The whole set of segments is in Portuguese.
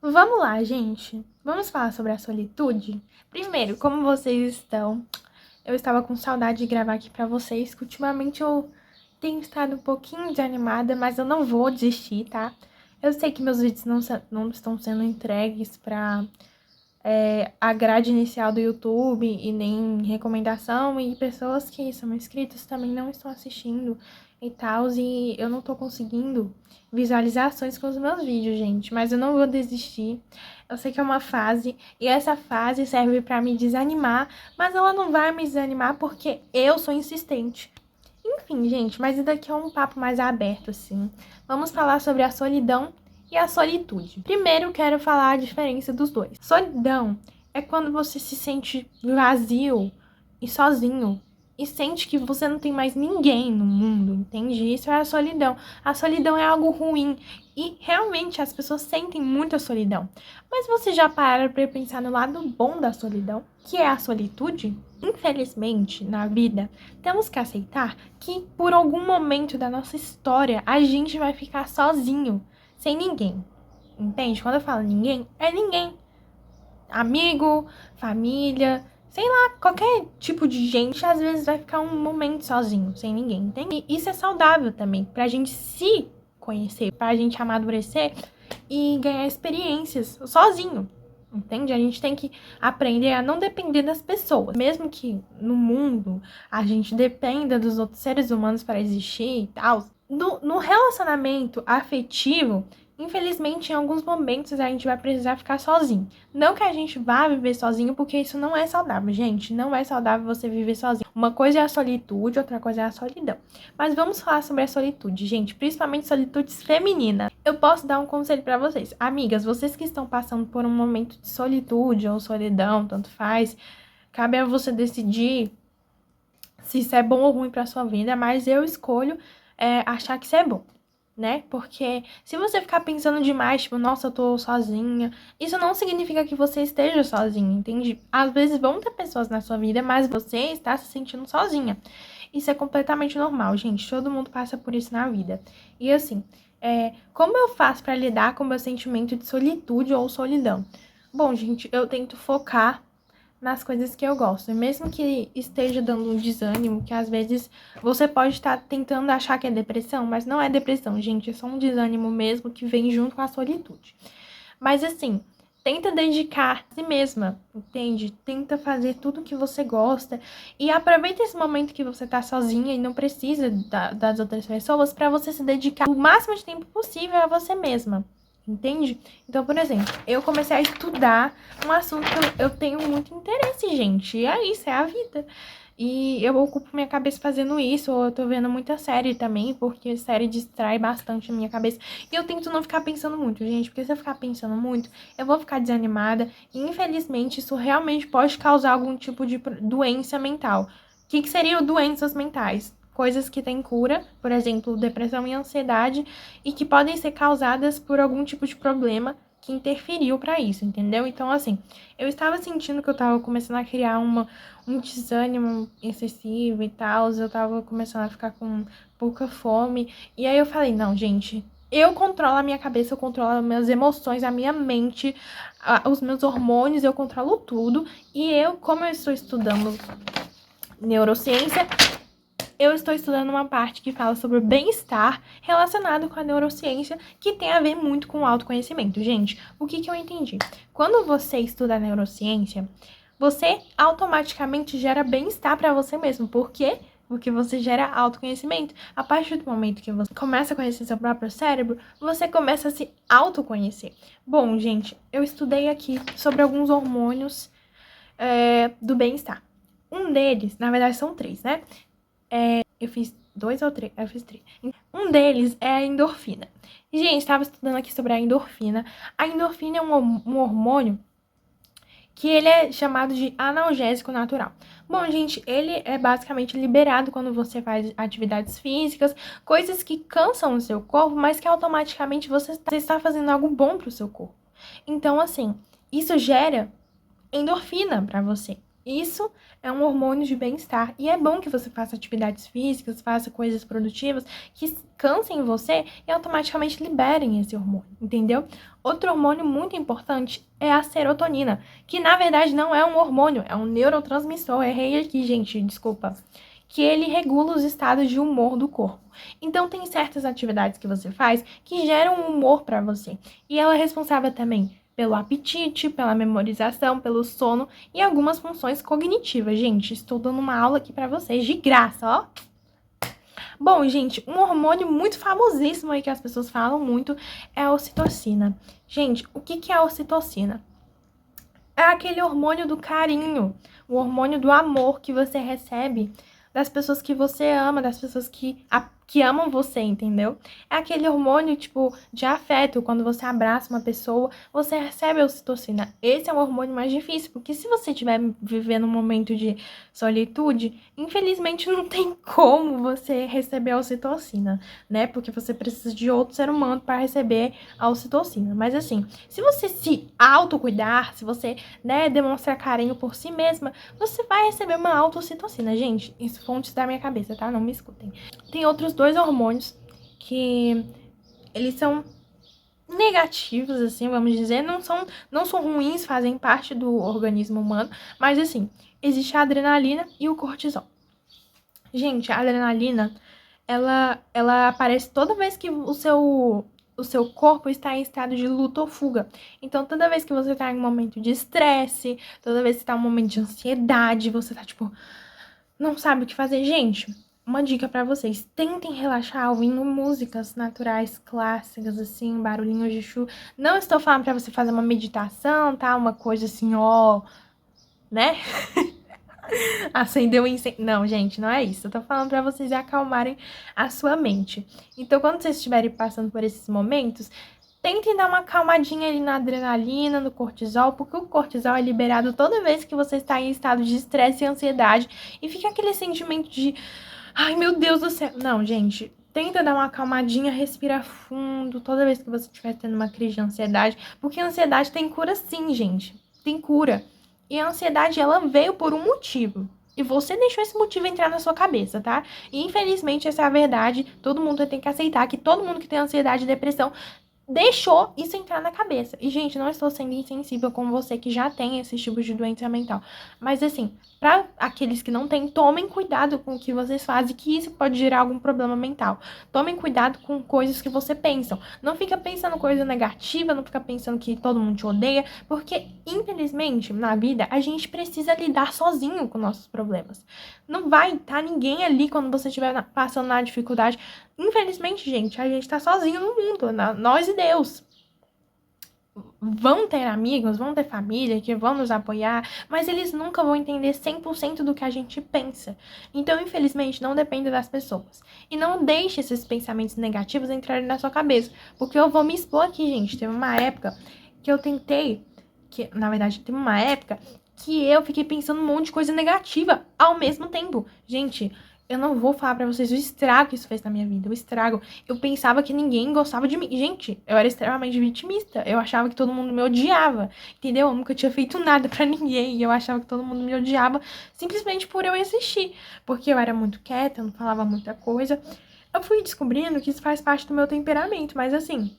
Vamos lá, gente. Vamos falar sobre a solitude? Primeiro, como vocês estão? Eu estava com saudade de gravar aqui pra vocês, que ultimamente eu tenho estado um pouquinho desanimada, mas eu não vou desistir, tá? Eu sei que meus vídeos não estão sendo entregues pra a grade inicial do YouTube e nem recomendação, e pessoas que são inscritas também não estão assistindo e tal, e eu não tô conseguindo visualizações com os meus vídeos, gente, mas eu não vou desistir. Eu sei que é uma fase, e essa fase serve pra me desanimar, mas ela não vai me desanimar porque eu sou insistente. Enfim, gente, mas isso daqui é um papo mais aberto, assim. Vamos falar sobre a solidão e a solitude. Primeiro, quero falar a diferença dos dois. Solidão é quando você se sente vazio e sozinho e sente que você não tem mais ninguém no mundo, entende? Isso é a solidão. A solidão é algo ruim e realmente as pessoas sentem muita solidão. Mas você já pararam para pensar no lado bom da solidão, que é a solitude? Infelizmente, na vida, temos que aceitar que por algum momento da nossa história a gente vai ficar sozinho, sem ninguém. Entende? Quando eu falo ninguém, é ninguém. Amigo, família, sei lá, qualquer tipo de gente às vezes vai ficar um momento sozinho, sem ninguém, entende? E isso é saudável também, pra gente se conhecer, pra gente amadurecer e ganhar experiências sozinho. Entende? A gente tem que aprender a não depender das pessoas. Mesmo que no mundo a gente dependa dos outros seres humanos para existir e tal, no relacionamento afetivo, infelizmente, em alguns momentos a gente vai precisar ficar sozinho. Não que a gente vá viver sozinho, porque isso não é saudável, gente. Não é saudável você viver sozinho. Uma coisa é a solitude, outra coisa é a solidão. Mas vamos falar sobre a solitude, gente, principalmente solitudes femininas. Eu posso dar um conselho pra vocês. Amigas, vocês que estão passando por um momento de solitude ou solidão, tanto faz, cabe a você decidir se isso é bom ou ruim pra sua vida, mas eu escolho achar que isso é bom, né? Porque se você ficar pensando demais, tipo, nossa, eu tô sozinha, isso não significa que você esteja sozinha, entende? Às vezes vão ter pessoas na sua vida, mas você está se sentindo sozinha. Isso é completamente normal, gente. Todo mundo passa por isso na vida. E assim, como eu faço pra lidar com o meu sentimento de solitude ou solidão? Bom, gente, eu tento focar nas coisas que eu gosto. Mesmo que esteja dando um desânimo, que às vezes você pode estar tentando achar que é depressão, mas não é depressão, gente, é só um desânimo mesmo que vem junto com a solitude. Mas assim, tenta dedicar a si mesma, entende? Tenta fazer tudo que você gosta e aproveita esse momento que você tá sozinha e não precisa das outras pessoas para você se dedicar o máximo de tempo possível a você mesma. Entende? Então, por exemplo, eu comecei a estudar um assunto que eu tenho muito interesse, gente. E é isso, é a vida. E eu ocupo minha cabeça fazendo isso, ou eu tô vendo muita série também, porque série distrai bastante a minha cabeça. E eu tento não ficar pensando muito, gente, porque se eu ficar pensando muito, eu vou ficar desanimada. E infelizmente isso realmente pode causar algum tipo de doença mental. O que seriam doenças mentais? Coisas que têm cura, por exemplo, depressão e ansiedade, e que podem ser causadas por algum tipo de problema que interferiu para isso, entendeu? Então, assim, eu estava sentindo que eu estava começando a criar um desânimo excessivo e tal, eu tava começando a ficar com pouca fome, e aí eu falei, não, gente, eu controlo a minha cabeça, eu controlo as minhas emoções, a minha mente, os meus hormônios, eu controlo tudo, e eu, como eu estou estudando neurociência, eu estou estudando uma parte que fala sobre o bem-estar relacionado com a neurociência, que tem a ver muito com o autoconhecimento. Gente, o que eu entendi? Quando você estuda a neurociência, você automaticamente gera bem-estar para você mesmo. Por quê? Porque você gera autoconhecimento. A partir do momento que você começa a conhecer seu próprio cérebro, você começa a se autoconhecer. Bom, gente, eu estudei aqui sobre alguns hormônios do bem-estar. Um deles, na verdade são três, né? Eu fiz dois ou três? Eu fiz três. Um deles é a endorfina. Gente, estava estudando aqui sobre a endorfina. A endorfina é um hormônio que ele é chamado de analgésico natural. Bom, gente, ele é basicamente liberado quando você faz atividades físicas, coisas que cansam o seu corpo, mas que automaticamente você está fazendo algo bom para o seu corpo. Então, assim, isso gera endorfina para você. Isso é um hormônio de bem-estar. E é bom que você faça atividades físicas, faça coisas produtivas que cansem você e automaticamente liberem esse hormônio, entendeu? Outro hormônio muito importante é a serotonina, que na verdade não é um hormônio, é um neurotransmissor. Errei aqui, gente, desculpa. Que ele regula os estados de humor do corpo. Então, tem certas atividades que você faz que geram humor para você. E ela é responsável também pelo apetite, pela memorização, pelo sono e algumas funções cognitivas. Gente, estou dando uma aula aqui para vocês de graça, ó. Bom, gente, um hormônio muito famosíssimo aí que as pessoas falam muito é a ocitocina. Gente, o que é a ocitocina? É aquele hormônio do carinho, o hormônio do amor que você recebe das pessoas que você ama, das pessoas que amam você, entendeu? É aquele hormônio, tipo, de afeto. Quando você abraça uma pessoa, você recebe a ocitocina. Esse é um hormônio mais difícil, porque se você estiver vivendo um momento de solitude, infelizmente não tem como você receber a ocitocina, né? Porque você precisa de outro ser humano para receber a ocitocina. Mas assim, se você se autocuidar, se você, né, demonstrar carinho por si mesma, você vai receber uma autocitocina. Gente, isso fontes da minha cabeça, tá? Não me escutem. Tem outros dois hormônios que eles são negativos, assim, vamos dizer, não são ruins, fazem parte do organismo humano, mas assim, existe a adrenalina e o cortisol. Gente, a adrenalina, ela aparece toda vez que o seu corpo está em estado de luta ou fuga. Então, toda vez que você está em um momento de estresse, toda vez que está em um momento de ansiedade, você tá, tipo, não sabe o que fazer. Gente, uma dica pra vocês, tentem relaxar ouvindo músicas naturais, clássicas, assim, barulhinhos de chuva. Não estou falando pra você fazer uma meditação, tá? Uma coisa assim, ó, né? Acender um incêndio. Não, gente, não é isso. Eu tô falando pra vocês acalmarem a sua mente. Então, quando vocês estiverem passando por esses momentos, tentem dar uma acalmadinha ali na adrenalina, no cortisol, porque o cortisol é liberado toda vez que você está em estado de estresse e ansiedade. E fica aquele sentimento de, ai meu Deus do céu. Não, gente, tenta dar uma acalmadinha, respira fundo toda vez que você estiver tendo uma crise de ansiedade. Porque a ansiedade tem cura sim, gente. Tem cura. E a ansiedade, ela veio por um motivo. E você deixou esse motivo entrar na sua cabeça, tá? E infelizmente, essa é a verdade. Todo mundo tem que aceitar que todo mundo que tem ansiedade e depressão deixou isso entrar na cabeça. E, gente, não estou sendo insensível com você que já tem esses tipos de doença mental. Mas, assim, para aqueles que não têm, tomem cuidado com o que vocês fazem, que isso pode gerar algum problema mental. Tomem cuidado com coisas que você pensa. Não fica pensando coisa negativa, não fica pensando que todo mundo te odeia, porque, infelizmente, na vida, a gente precisa lidar sozinho com nossos problemas. Não vai estar ninguém ali quando você estiver passando na dificuldade. Infelizmente, gente, a gente tá sozinho no mundo, nós e Deus. Vão ter amigos, vão ter família que vão nos apoiar, mas eles nunca vão entender 100% do que a gente pensa. Então, infelizmente, não depende das pessoas. E não deixe esses pensamentos negativos entrarem na sua cabeça, porque eu vou me expor aqui, gente. Teve uma época que eu tentei, que na verdade, teve uma época que eu fiquei pensando um monte de coisa negativa ao mesmo tempo. Gente, eu não vou falar pra vocês o estrago que isso fez na minha vida, o estrago. Eu pensava que ninguém gostava de mim. Gente, eu era extremamente vitimista. Eu achava que todo mundo me odiava, entendeu? Eu nunca tinha feito nada pra ninguém e eu achava que todo mundo me odiava simplesmente por eu existir. Porque eu era muito quieta, eu não falava muita coisa. Eu fui descobrindo que isso faz parte do meu temperamento, mas assim,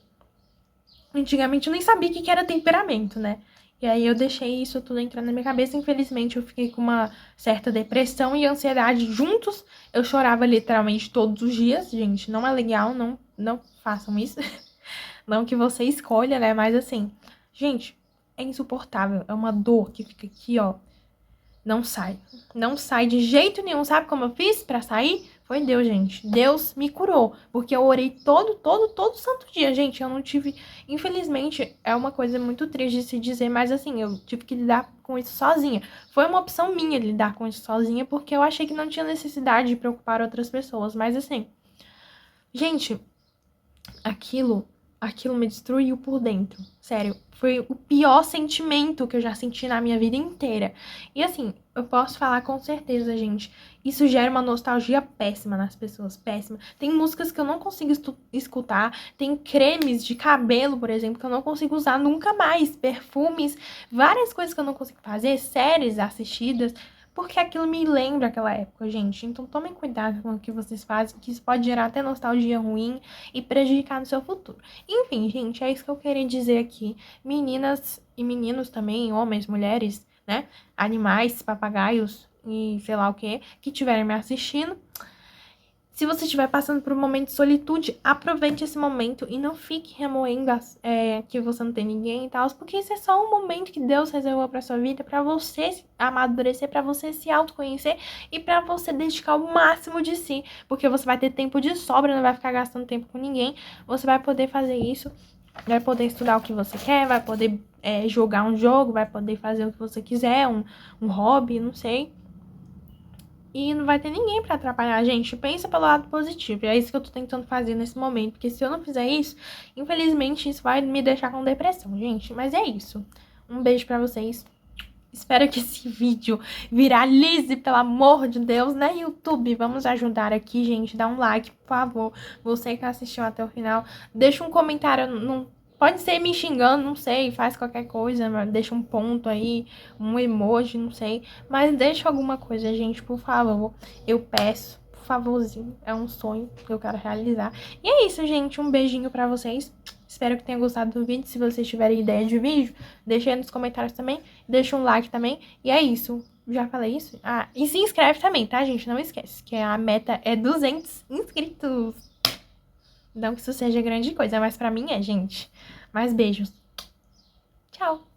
antigamente eu nem sabia o que era temperamento, né? E aí eu deixei isso tudo entrar na minha cabeça. Infelizmente, eu fiquei com uma certa depressão e ansiedade juntos. Eu chorava literalmente todos os dias. Gente, não é legal, não façam isso. Não que você escolha, né? Mas assim, gente, é insuportável. É uma dor que fica aqui, ó. Não sai. Não sai de jeito nenhum. Sabe como eu fiz pra sair? Foi Deus, gente. Deus me curou. Porque eu orei todo santo dia. Gente, eu não tive. Infelizmente, é uma coisa muito triste de se dizer, mas assim, eu tive que lidar com isso sozinha. Foi uma opção minha lidar com isso sozinha, porque eu achei que não tinha necessidade de preocupar outras pessoas. Mas assim, gente, aquilo aquilo me destruiu por dentro. Sério, foi o pior sentimento que eu já senti na minha vida inteira. E assim, eu posso falar com certeza, gente, isso gera uma nostalgia péssima nas pessoas, péssima. Tem músicas que eu não consigo escutar, tem cremes de cabelo, por exemplo, que eu não consigo usar nunca mais, perfumes, várias coisas que eu não consigo fazer, séries assistidas, porque aquilo me lembra aquela época, gente. Então tomem cuidado com o que vocês fazem, que isso pode gerar até nostalgia ruim e prejudicar no seu futuro. Enfim, gente, é isso que eu queria dizer aqui. Meninas e meninos também, homens, mulheres, né? Animais, papagaios e sei lá o que estiverem me assistindo. Se você estiver passando por um momento de solitude, aproveite esse momento e não fique remoendo que você não tem ninguém e tal, porque isso é só um momento que Deus reservou para sua vida, para você amadurecer, para você se autoconhecer e para você dedicar o máximo de si, porque você vai ter tempo de sobra, não vai ficar gastando tempo com ninguém, você vai poder fazer isso, vai poder estudar o que você quer, vai poder jogar um jogo, vai poder fazer o que você quiser, um hobby, não sei. E não vai ter ninguém pra atrapalhar a gente. Pensa pelo lado positivo. E é isso que eu tô tentando fazer nesse momento. Porque se eu não fizer isso, infelizmente isso vai me deixar com depressão, gente. Mas é isso. Um beijo pra vocês. Espero que esse vídeo viralize, pelo amor de Deus, né, YouTube? Vamos ajudar aqui, gente. Dá um like, por favor. Você que assistiu até o final. Deixa um comentário. Pode ser me xingando, não sei. Faz qualquer coisa. Deixa um ponto aí, um emoji, não sei. Mas deixa alguma coisa, gente, por favor. Eu peço. Por favorzinho. É um sonho que eu quero realizar. E é isso, gente. Um beijinho pra vocês. Espero que tenham gostado do vídeo. Se vocês tiverem ideia de vídeo, deixa aí nos comentários também. Deixa um like também. E é isso. Já falei isso? Ah, e se inscreve também, tá, gente? Não esquece que a meta é 200 inscritos. Não que isso seja grande coisa, mas pra mim é, gente. Mais beijos. Tchau.